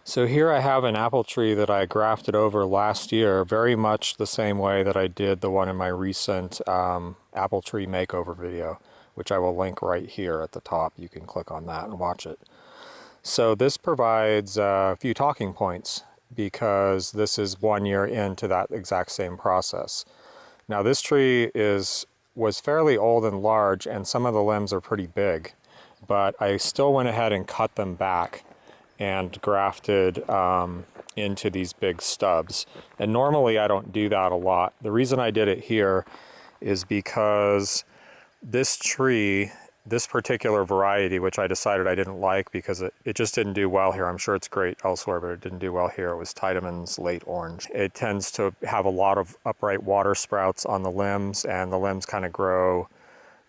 So here I have an apple tree that I grafted over last year, very much the same way that I did the one in my recent apple tree makeover video, which I will link right here at the top. You can click on that and watch it. So this provides a few talking points because this is 1 year into that exact same process. Now this tree was fairly old and large, and some of the limbs are pretty big, but I still went ahead and cut them back and grafted into these big stubs. And normally I don't do that a lot. The reason I did it here is because this tree, this particular variety, which I decided I didn't like because it just didn't do well here. I'm sure it's great elsewhere, but it didn't do well here. It was Tiedeman's Late Orange. It tends to have a lot of upright water sprouts on the limbs, and the limbs kind of grow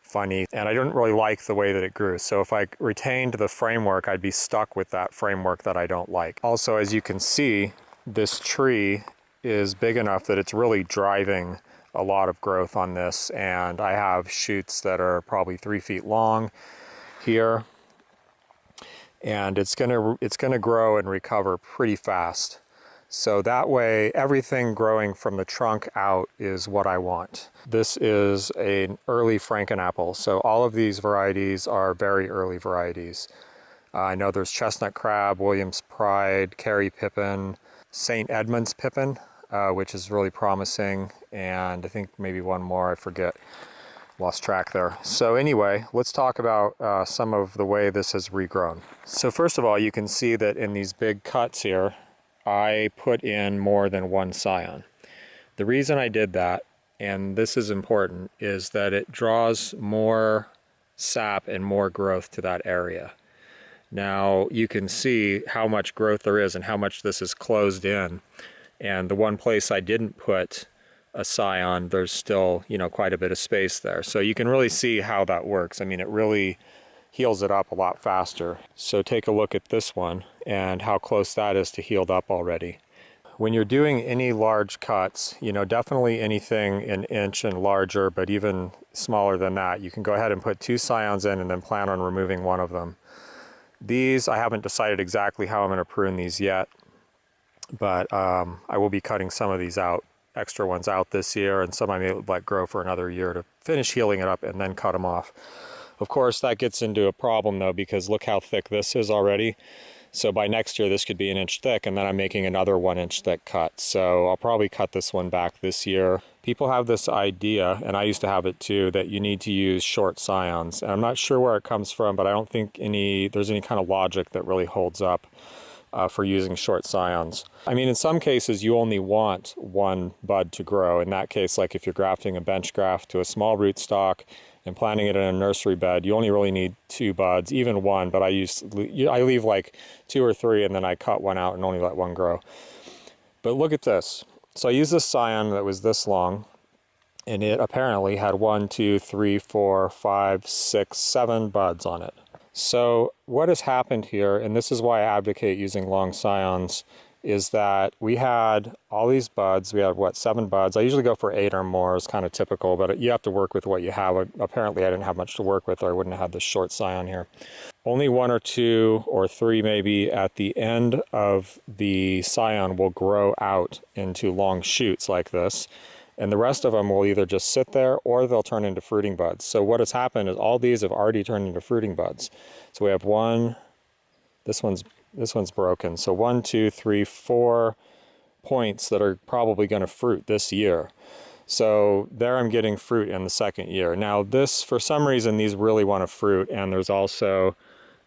funny, and I didn't really like the way that it grew. So if I retained the framework, I'd be stuck with that framework that I don't like. Also, as you can see, this tree is big enough that it's really driving a lot of growth on this, and I have shoots that are probably 3 feet long here, and it's gonna grow and recover pretty fast. So that way, everything growing from the trunk out is what I want. This is an early frankenapple, so all of these varieties are very early varieties. I know there's Chestnut Crab, Williams Pride, Kerry Pippin, St. Edmund's Pippin, which is really promising, and I think maybe one more, I forget. Lost track there. So anyway, let's talk about some of the way this has regrown. So first of all, you can see that in these big cuts here, I put in more than one scion. The reason I did that, and this is important, is that it draws more sap and more growth to that area. Now you can see how much growth there is and how much this is closed in. And the one place I didn't put a scion, there's still, quite a bit of space there. So you can really see how that works. I mean, it really heals it up a lot faster. So take a look at this one and how close that is to healed up already. When you're doing any large cuts, definitely anything an inch and larger, but even smaller than that, you can go ahead and put 2 scions in and then plan on removing one of them. These, I haven't decided exactly how I'm going to prune these yet, but I will be cutting some of these out, extra ones out this year, and some I may let grow for another year to finish healing it up and then cut them off. Of course, that gets into a problem though, because look how thick this is already. So by next year, this could be 1 inch thick, and then I'm making another 1 inch thick cut. So I'll probably cut this one back this year. People have this idea, and I used to have it too, that you need to use short scions. And I'm not sure where it comes from, but I don't think there's any kind of logic that really holds up for using short scions. I mean, in some cases, you only want one bud to grow. In that case, like if you're grafting a bench graft to a small rootstock and planting it in a nursery bed, you only really need 2 buds, even one, but I leave like 2 or 3 and then I cut one out and only let one grow. But look at this. So I used this scion that was this long, and it apparently had 1, 2, 3, 4, 5, 6, 7 buds on it. So what has happened here, and this is why I advocate using long scions, is that we had all these buds. We had, 7 buds. I usually go for 8 or more, is kind of typical, but you have to work with what you have. Apparently I didn't have much to work with, or I wouldn't have had this short scion here. Only 1 or 2 or 3 maybe at the end of the scion will grow out into long shoots like this, and the rest of them will either just sit there or they'll turn into fruiting buds. So what has happened is all these have already turned into fruiting buds. So we have one, this one's broken. So 1, 2, 3, 4 points that are probably going to fruit this year. So there I'm getting fruit in the 2nd year. Now this, for some reason, these really want to fruit, and there's also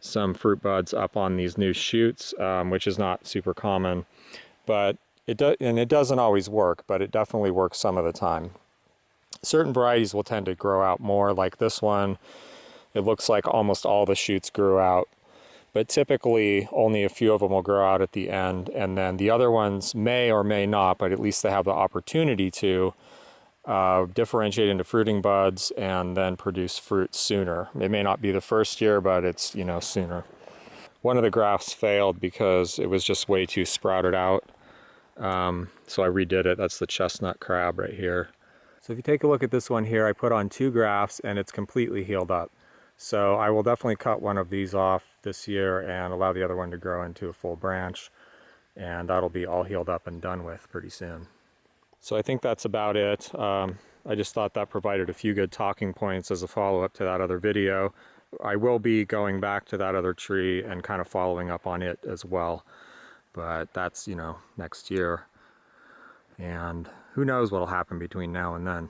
some fruit buds up on these new shoots, which is not super common, but it doesn't always work, but it definitely works some of the time. Certain varieties will tend to grow out more, like this one. It looks like almost all the shoots grew out, but typically only a few of them will grow out at the end, and then the other ones may or may not, but at least they have the opportunity to differentiate into fruiting buds and then produce fruit sooner. It may not be the first year, but it's, sooner. One of the grafts failed because it was just way too sprouted out. So I redid it. That's the Chestnut Crab right here. So if you take a look at this one here, I put on 2 grafts and it's completely healed up. So I will definitely cut one of these off this year and allow the other one to grow into a full branch. and that'll be all healed up and done with pretty soon. So I think that's about it. I just thought that provided a few good talking points as a follow-up to that other video. I will be going back to that other tree and kind of following up on it as well, but that's, you know, next year, and who knows what'll happen between now and then.